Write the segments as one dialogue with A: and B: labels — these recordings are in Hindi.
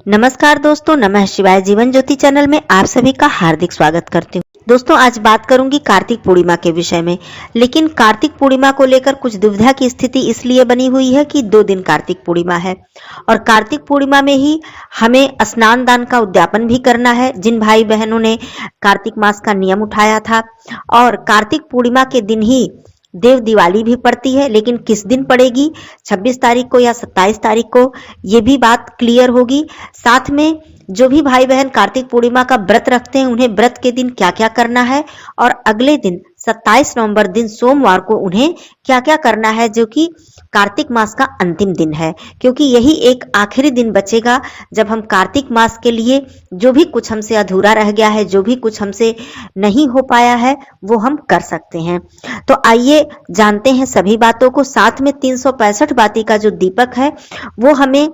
A: नमस्कार दोस्तों, नमः शिवाय जीवन ज्योति चैनल में आप सभी का हार्दिक स्वागत करती हूँ। दोस्तों, आज बात करूंगी कार्तिक पूर्णिमा के विषय में। लेकिन कार्तिक पूर्णिमा को लेकर कुछ दुविधा की स्थिति इसलिए बनी हुई है कि 2 दिन कार्तिक पूर्णिमा है और कार्तिक पूर्णिमा में ही हमें स्नान दान का उद्यापन भी करना है। जिन भाई बहनों ने कार्तिक मास का नियम उठाया था, और कार्तिक पूर्णिमा के दिन ही देव दिवाली भी पड़ती है, लेकिन किस दिन पड़ेगी, 26 तारीख को या 27 तारीख को, ये भी बात क्लियर होगी। साथ में जो भी भाई बहन कार्तिक पूर्णिमा का व्रत रखते हैं, उन्हें व्रत के दिन क्या क्या करना है, और अगले दिन 27 नवंबर दिन सोमवार को उन्हें क्या क्या करना है, जो कि कार्तिक मास का अंतिम दिन है। क्योंकि यही एक आखिरी दिन बचेगा जब हम कार्तिक मास के लिए जो भी कुछ हमसे अधूरा रह गया है, जो भी कुछ हमसे नहीं हो पाया है, वो हम कर सकते हैं। तो आइए जानते हैं सभी बातों को। साथ में 365 बाती का जो दीपक है वो हमें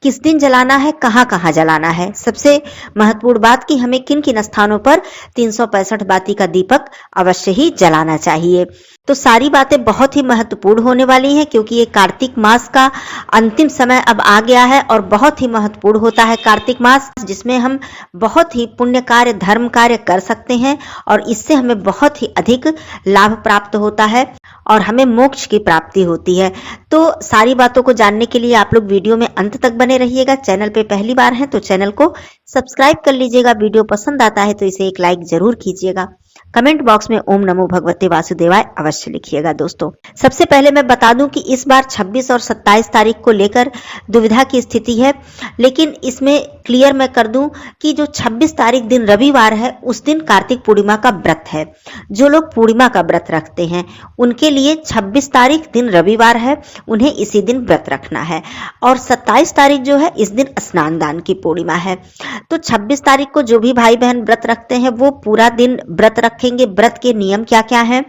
A: किस दिन जलाना है, कहां कहां जलाना है। सबसे महत्वपूर्ण बात कि हमें किन किन स्थानों पर 365 बाती का दीपक अवश्य ही जलाना चाहिए। तो सारी बातें बहुत ही महत्वपूर्ण होने वाली हैं, क्योंकि ये कार्तिक मास का अंतिम समय अब आ गया है और बहुत ही महत्वपूर्ण होता है कार्तिक मास, जिसमें हम बहुत ही पुण्य कार्य, धर्म कार्य कर सकते हैं और इससे हमें बहुत ही अधिक लाभ प्राप्त होता है और हमें मोक्ष की प्राप्ति होती है। तो सारी बातों को जानने के लिए आप लोग वीडियो में अंत तक बने रहिएगा। चैनल पे पहली बार हैं तो चैनल को सब्सक्राइब कर लीजिएगा। वीडियो पसंद आता है तो इसे एक लाइक जरूर कीजिएगा। कमेंट बॉक्स में ओम नमो भगवते वासुदेवाय अवश्य लिखिएगा। दोस्तों, सबसे पहले मैं बता दूं कि इस बार 26 और 27 तारीख को लेकर दुविधा की स्थिति है, लेकिन इसमें क्लियर मैं कर दूं कि जो 26 तारीख दिन रविवार है, उस दिन कार्तिक पूर्णिमा का व्रत है। जो लोग पूर्णिमा का व्रत रखते हैं उनके लिए 26 तारीख दिन रविवार है, उन्हें इसी दिन व्रत रखना है। और 27 तारीख जो है, इस दिन स्नान दान की पूर्णिमा है। तो 26 तारीख को जो भी भाई बहन व्रत रखते हैं वो पूरा दिन व्रत रखेंगे। व्रत के नियम क्या क्या हैं?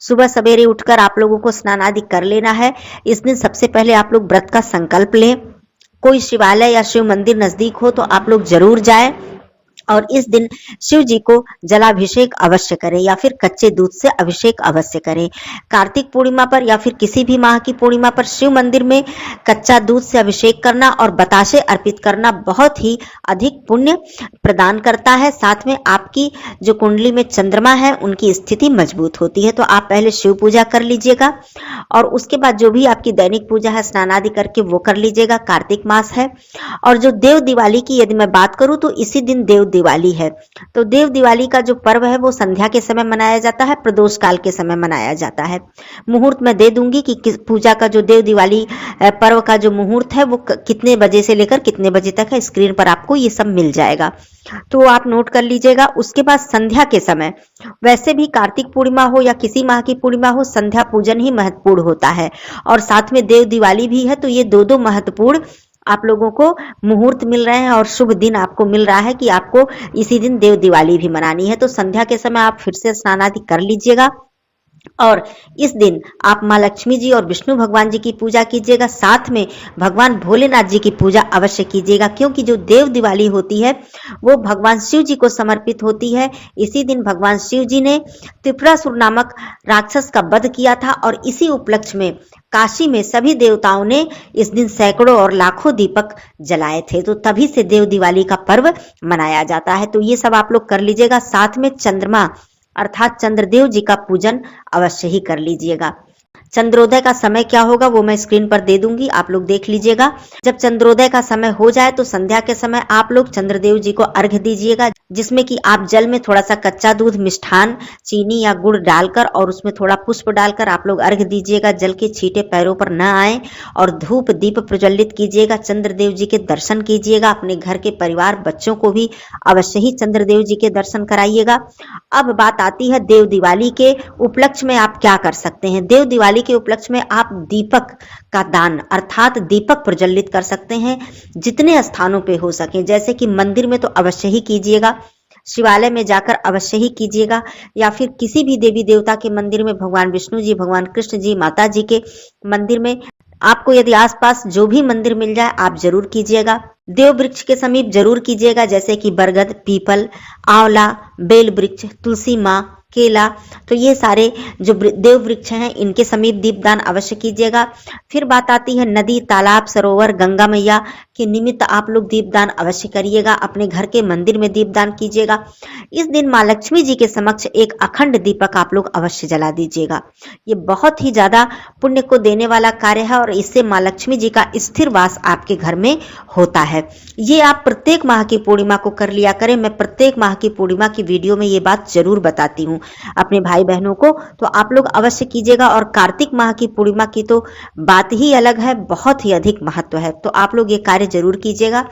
A: सुबह सवेरे उठकर आप लोगों को स्नान आदि कर लेना है। इस दिन सबसे पहले आप लोग व्रत का संकल्प लें। कोई शिवालय या शिव मंदिर नजदीक हो तो आप लोग जरूर जाएं और इस दिन शिव जी को जलाभिषेक अवश्य करें या फिर कच्चे दूध से अभिषेक अवश्य करें। कार्तिक पूर्णिमा पर या फिर किसी भी माह की पूर्णिमा पर शिव मंदिर में कच्चा दूध से अभिषेक करना और बताशे अर्पित करना बहुत ही अधिक पुण्य प्रदान करता है। साथ में आपकी जो कुंडली में चंद्रमा है उनकी स्थिति मजबूत होती है। तो आप पहले शिव पूजा कर लीजिएगा और उसके बाद जो भी आपकी दैनिक पूजा है स्नान आदि करके वो कर लीजिएगा। कार्तिक मास है। और जो देव दिवाली की यदि मैं बात करूं तो इसी दिन देव दिवाली है। तो देव दिवाली का जो पर्व है वो संध्या के समय मनाया जाता है, प्रदोष काल के समय मनाया जाता है। मुहूर्त मैं दे दूंगी कि पूजा का जो देव दिवाली पर्व का जो मुहूर्त है वो कितने बजे से लेकर कितने बजे तक है, स्क्रीन पर आपको ये सब मिल जाएगा, तो आप नोट कर लीजिएगा। उसके बाद संध्या के समय, वैसे भी कार्तिक पूर्णिमा हो या किसी माह की पूर्णिमा हो, संध्या पूजन ही महत्वपूर्ण होता है और साथ में देव दिवाली भी है। तो ये दो महत्वपूर्ण आप लोगों को मुहूर्त मिल रहे हैं और शुभ दिन आपको मिल रहा है कि आपको इसी दिन देव दिवाली भी मनानी है। तो संध्या के समय आप फिर से स्नान आदि कर लीजिएगा और इस दिन आप माँ लक्ष्मी जी और विष्णु भगवान जी की पूजा कीजिएगा। साथ में भगवान भोलेनाथ जी की पूजा अवश्य कीजिएगा, क्योंकि जो देव दिवाली होती है वो भगवान शिव जी को समर्पित होती है। इसी दिन भगवान शिव जी ने त्रिपुरासुर नामक राक्षस का वध किया था और इसी उपलक्ष्य में काशी में सभी देवताओं ने इस दिन सैकड़ों और लाखों दीपक जलाए थे। तो तभी से देव दिवाली का पर्व मनाया जाता है। तो ये सब आप लोग कर लीजिएगा। साथ में चंद्रमा अर्थात चंद्रदेव जी का पूजन अवश्य ही कर लीजिएगा। चंद्रोदय का समय क्या होगा वो मैं स्क्रीन पर दे दूंगी, आप लोग देख लीजिएगा। जब चंद्रोदय का समय हो जाए तो संध्या के समय आप लोग चंद्रदेव जी को अर्घ्य दीजिएगा, जिसमें कि आप जल में थोड़ा सा कच्चा दूध, मिष्ठान, चीनी या गुड़ डालकर और उसमें थोड़ा पुष्प डालकर आप लोग अर्घ्य दीजिएगा। जल के छींटे पैरों पर न आए और धूप दीप प्रज्वलित कीजिएगा। चंद्रदेव जी के दर्शन कीजिएगा। अपने घर के परिवार बच्चों को भी अवश्य ही चंद्रदेव जी के दर्शन कराइएगा। अब बात आती है देव दिवाली के उपलक्ष्य में आप क्या कर सकते हैं। देव दिवाली के उपलक्ष्य में आप दीपक का दान अर्थात दीपक प्रज्वलित कर सकते हैं, जितने स्थानों पे हो सके। जैसे कि मंदिर में तो अवश्य ही कीजिएगा, शिवालय में जाकर अवश्य ही कीजिएगा, या फिर किसी भी देवी देवता के मंदिर में, भगवान विष्णु जी, भगवान कृष्ण जी, माता जी के मंदिर में, आपको यदि आसपास जो भी मंदिर मिल जाए आप जरूर कीजिएगा। देव वृक्ष के समीप जरूर कीजिएगा, जैसे कि बरगद, पीपल, आंवला, बेल वृक्ष, तुलसी माँ, केला, तो ये सारे जो देव वृक्ष हैं इनके समीप दीपदान अवश्य कीजिएगा। फिर बात आती है नदी, तालाब, सरोवर, गंगा मैया के निमित्त आप लोग दीपदान अवश्य करिएगा। अपने घर के मंदिर में दीपदान कीजिएगा। इस दिन माँ लक्ष्मी जी के समक्ष एक अखंड दीपक आप लोग अवश्य जला दीजिएगा। ये बहुत ही ज्यादा पुण्य को देने वाला कार्य है और इससे माँ लक्ष्मी जी का स्थिर वास आपके घर में होता है। ये आप प्रत्येक माह की पूर्णिमा को कर लिया करें। मैं प्रत्येक माह की पूर्णिमा की वीडियो में ये बात जरूर बताती हूँ अपने भाई बहनों को, तो आप लोग अवश्य कीजिएगा। और कार्तिक माह की पूर्णिमा की तो बात ही अलग है, बहुत ही अधिक महत्व है, तो आप लोग ये कार्य जरूर कीजिएगा।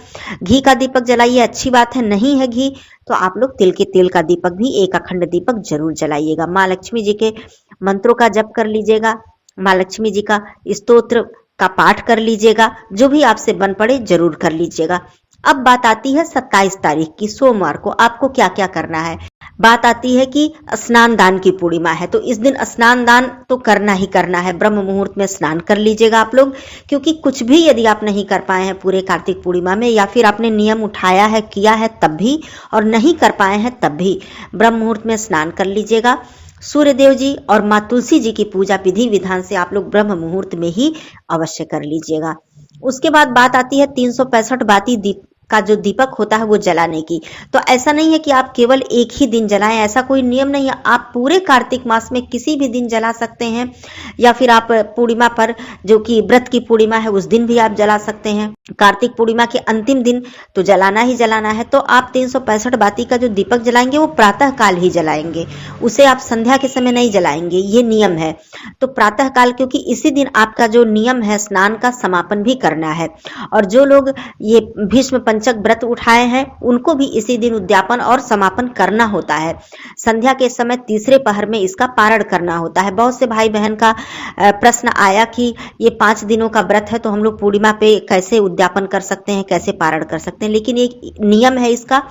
A: घी का दीपक जलाइए, अच्छी बात है। नहीं है घी तो आप लोग तिल के तेल का दीपक भी, एक अखंड दीपक जरूर जलाइएगा। माँ लक्ष्मी जी के मंत्रों का जप कर लीजिएगा, माँ लक्ष्मी जी का स्तोत्र का पाठ कर लीजिएगा, जो भी आपसे बन पड़े जरूर कर लीजिएगा। अब बात आती है 27 तारीख की सोमवार को आपको क्या क्या करना है। बात आती है कि स्नान दान की पूर्णिमा है, तो इस दिन स्नान दान तो करना ही करना है। ब्रह्म मुहूर्त में स्नान कर लीजिएगा आप लोग, क्योंकि कुछ भी यदि आप नहीं कर पाए हैं पूरे कार्तिक पूर्णिमा में, या फिर आपने नियम उठाया है, किया है तब भी, और नहीं कर पाए हैं तब भी ब्रह्म मुहूर्त में स्नान कर लीजिएगा। सूर्य देव जी और माँ तुलसी जी की पूजा विधि विधान से आप लोग ब्रह्म मुहूर्त में ही अवश्य कर लीजिएगा। उसके बाद बात आती है 365 बाती दीप का जो दीपक होता है वो जलाने की। तो ऐसा नहीं है कि आप केवल एक ही दिन जलाएं, ऐसा कोई नियम नहीं है। आप पूरे कार्तिक मास में किसी भी दिन जला सकते हैं, या फिर आप पूर्णिमा पर, जो कि व्रत की पूर्णिमा है, उस दिन भी आप जला सकते हैं। कार्तिक पूर्णिमा के अंतिम दिन तो जलाना ही जलाना है। तो आप 365 बाती का जो दीपक जलाएंगे वो प्रातः काल ही जलाएंगे, उसे आप संध्या के समय नहीं जलाएंगे, ये नियम है। तो प्रातः काल, क्योंकि इसी दिन आपका जो नियम है स्नान का समापन भी करना है। और जो लोग ये भीष्म पंचक व्रत उठाए हैं उनको भी इसी दिन उद्यापन और समापन करना होता है। संध्या के समय तीसरे पहर में इसका पारण करना होता है। बहुत से भाई बहन का प्रश्न आया कि ये 5 दिनों का व्रत है तो हम लोग पूर्णिमा पे कैसे उद्यापन कर सकते हैं, कैसे पारण कर सकते हैं। लेकिन एक नियम है इसका,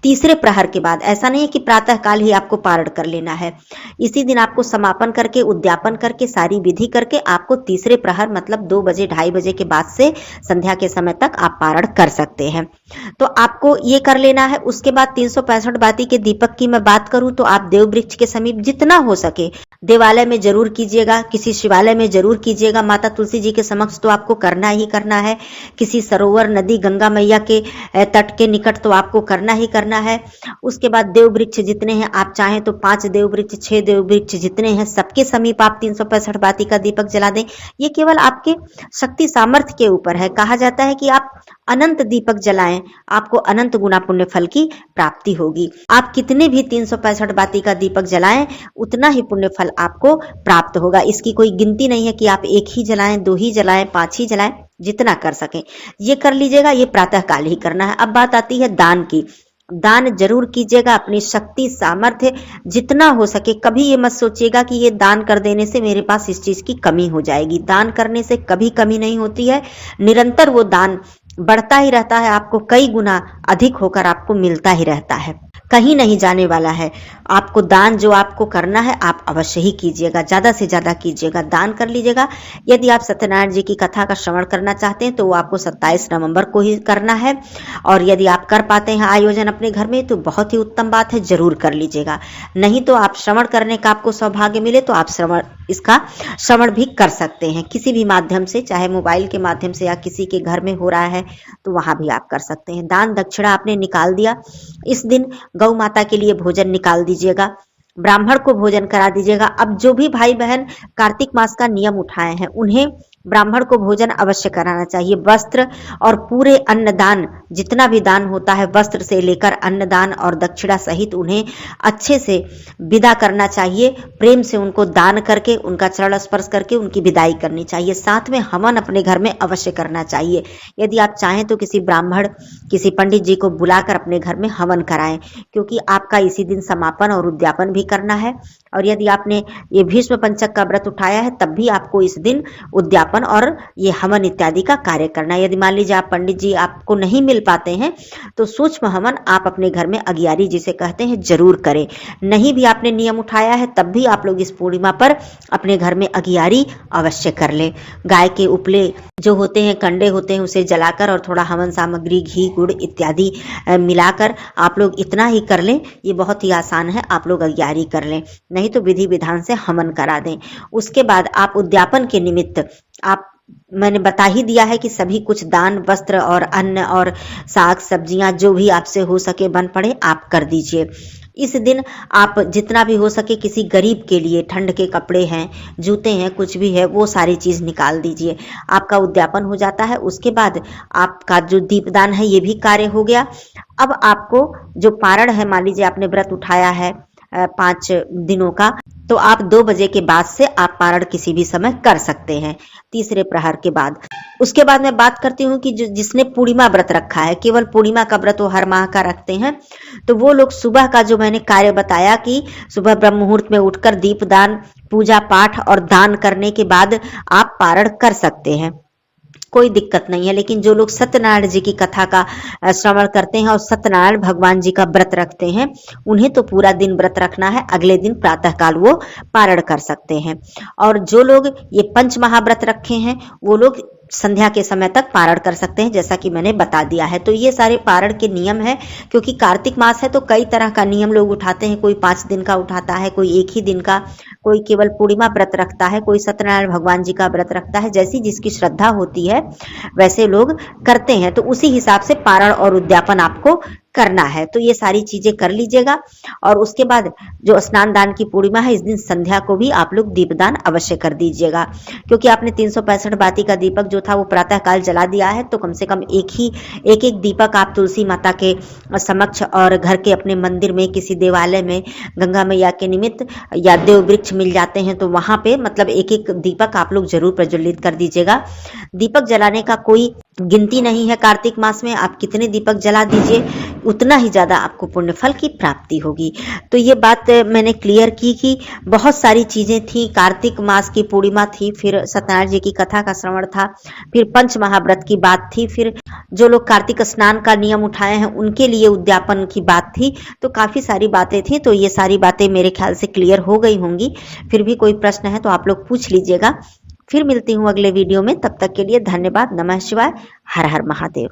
A: तीसरे प्रहर के बाद, ऐसा नहीं है कि प्रातः काल ही आपको पारण कर लेना है। इसी दिन आपको समापन करके, उद्यापन करके, सारी विधि करके आपको तीसरे प्रहर मतलब 2 बजे 2:30 बजे के बाद से संध्या के समय तक आप पारण कर सकते हैं। तो आपको ये कर लेना है। उसके बाद 365 बाती के दीपक की मैं बात करूं तो आप देव वृक्ष के समीप जितना हो सके देवालय में जरूर कीजिएगा, किसी शिवालय में जरूर कीजिएगा। माता तुलसी जी के समक्ष तो आपको करना ही करना है। किसी सरोवर, नदी, गंगा मैया के तट के निकट तो आपको करना ही करना है। उसके बाद देव वृक्ष जितने हैं, आप चाहें तो 5 देव वृक्ष, 6 देव वृक्ष जितने हैं, सबके समीप आप 365 बाती का दीपक जला दें। ये केवल आपके शक्ति सामर्थ्य के ऊपर है। कहा जाता है कि आप अनंत दीपक जलाएं, आपको अनंत गुना पुण्य फल की प्राप्ति होगी। आप कितने भी 365 बाती का दीपक जलाएं, उतना ही पुण्य फल आपको प्राप्त होगा। इसकी कोई गिनती नहीं है कि आप 1 ही जलाएं, 2 ही जलाएं, 5 ही जलाएं, जितना कर सकें ये कर लीजिएगा। ये प्रातः काल ही करना है। अब बात आती है दान की। दान जरूर कीजिएगा, अपनी शक्ति सामर्थ्य जितना हो सके। कभी ये मत सोचिएगा कि ये दान कर देने से मेरे पास इस चीज की कमी हो जाएगी। दान करने से कभी कमी नहीं होती है, निरंतर वो दान बढ़ता ही रहता है, आपको कई गुना अधिक होकर आपको मिलता ही रहता है, कहीं नहीं जाने वाला है। आपको दान जो आपको करना है आप अवश्य ही कीजिएगा, ज्यादा से ज्यादा कीजिएगा, दान कर लीजिएगा। यदि आप सत्यनारायण जी की कथा का श्रवण करना चाहते हैं तो वो आपको 27 नवंबर को ही करना है। और यदि आप कर पाते हैं आयोजन अपने घर में तो बहुत ही उत्तम बात है, जरूर कर लीजिएगा। नहीं तो आप श्रवण करने का आपको सौभाग्य मिले तो आप इसका श्रवण भी कर सकते हैं किसी भी माध्यम से, चाहे मोबाइल के माध्यम से या किसी के घर में हो रहा है तो वहां भी आप कर सकते हैं। दान दक्षिणा आपने निकाल दिया, इस दिन गौ माता के लिए भोजन निकाल दीजिएगा, ब्राह्मण को भोजन करा दीजिएगा। अब जो भी भाई बहन कार्तिक मास का नियम उठाए हैं उन्हें ब्राह्मण को भोजन अवश्य कराना चाहिए। वस्त्र और पूरे अन्नदान, जितना भी दान होता है वस्त्र से लेकर अन्नदान और दक्षिणा सहित उन्हें अच्छे से विदा करना चाहिए। प्रेम से उनको दान करके, उनका चरण स्पर्श करके उनकी विदाई करनी चाहिए। साथ में हवन अपने घर में अवश्य करना चाहिए। यदि आप चाहें तो किसी ब्राह्मण, किसी पंडित जी को बुलाकर अपने घर में हवन कराएं, क्योंकि आपका इसी दिन समापन और उद्यापन भी करना है। और यदि आपने ये भीष्म पंचक का व्रत उठाया है तब भी आपको इस दिन उद्यापन और ये हवन इत्यादि का कार्य करना है। यदि मान लीजिए आप पंडित जी आपको नहीं मिल पाते हैं तो सूक्ष्म हवन आप अपने घर में अगियारी जिसे कहते हैं जरूर करें। नहीं भी आपने नियम उठाया है तब भी आप लोग इस पूर्णिमा पर अपने घर में अगियारी अवश्य कर ले। गाय के उपले जो होते हैं, कंडे होते हैं, उसे जलाकर और थोड़ा हवन सामग्री घी गुड़ इत्यादि मिलाकर आप लोग इतना ही कर लें। ये बहुत ही आसान है, आप लोग अगियारी कर लें, नहीं तो विधि विधान से हवन करा दें। उसके बाद आप उद्यापन के निमित्त मैंने बता ही दिया है कि सभी कुछ दान वस्त्र और अन्न और साग सब्जियां जो भी आपसे हो सके बन पड़े आप कर दीजिए। इस दिन आप जितना भी हो सके किसी गरीब के लिए ठंड के कपड़े हैं, जूते हैं, कुछ भी है वो सारी चीज निकाल दीजिए। आपका उद्यापन हो जाता है। उसके बाद आपका जो दीपदान है ये भी कार्य हो गया। अब आपको जो पारण है, मान लीजिए आपने व्रत उठाया है 5 दिनों का, तो आप 2 बजे के बाद से आप पारण किसी भी समय कर सकते हैं, तीसरे प्रहर के बाद। उसके बाद मैं बात करती हूँ कि जिसने पूर्णिमा व्रत रखा है, केवल पूर्णिमा का व्रत वो हर माह का रखते हैं, तो वो लोग सुबह का जो मैंने कार्य बताया कि सुबह ब्रह्म मुहूर्त में उठकर दीपदान, पूजा पाठ और दान करने के बाद आप पारण कर सकते हैं, कोई दिक्कत नहीं है। लेकिन जो लोग सत्यनारायण जी की कथा का श्रवण करते हैं और सत्यनारायण भगवान जी का व्रत रखते हैं उन्हें तो पूरा दिन व्रत रखना है, अगले दिन प्रातःकाल वो पारण कर सकते हैं। और जो लोग ये पंच महाव्रत रखे हैं वो लोग संध्या के समय तक पारण कर सकते हैं, जैसा कि मैंने बता दिया है। तो ये सारे पारण के नियम है, क्योंकि कार्तिक मास है तो कई तरह का नियम लोग उठाते हैं। कोई 5 दिन का उठाता है, कोई 1 ही दिन का, कोई केवल पूर्णिमा व्रत रखता है, कोई सत्यनारायण भगवान जी का व्रत रखता है। जैसी जिसकी श्रद्धा होती है वैसे लोग करते हैं, तो उसी हिसाब से पारण और उद्यापन आपको करना है। तो ये सारी चीजें कर लीजिएगा। और उसके बाद जो स्नान दान की पूर्णिमा है, इस दिन संध्या को भी आप लोग दीपदान अवश्य कर दीजिएगा, क्योंकि आपने 365 बाती का दीपक जो था वो प्रातः काल जला दिया है, तो कम से कम एक एक दीपक आप तुलसी माता के समक्ष और घर के अपने मंदिर में, किसी देवालय में, गंगा मैया के निमित्त, या देव वृक्ष मिल जाते हैं तो वहां पे मतलब एक एक दीपक आप लोग जरूर प्रज्वलित कर दीजिएगा। दीपक जलाने का कोई गिनती नहीं है, कार्तिक मास में आप कितने दीपक जला दीजिए उतना ही ज्यादा आपको पुण्य फल की प्राप्ति होगी। तो ये बात मैंने क्लियर की कि बहुत सारी चीजें थी। कार्तिक मास की पूर्णिमा थी, फिर सत्यनारायण जी की कथा का श्रवण था, फिर पंच महाव्रत की बात थी, फिर जो लोग कार्तिक स्नान का नियम उठाए हैं उनके लिए उद्यापन की बात थी। तो काफी सारी बातें थी। तो ये सारी बातें मेरे ख्याल से क्लियर हो गई होंगी। फिर भी कोई प्रश्न है तो आप लोग पूछ लीजिएगा। फिर मिलती हूँ अगले वीडियो में, तब तक के लिए धन्यवाद। नमः शिवाय, हर हर महादेव।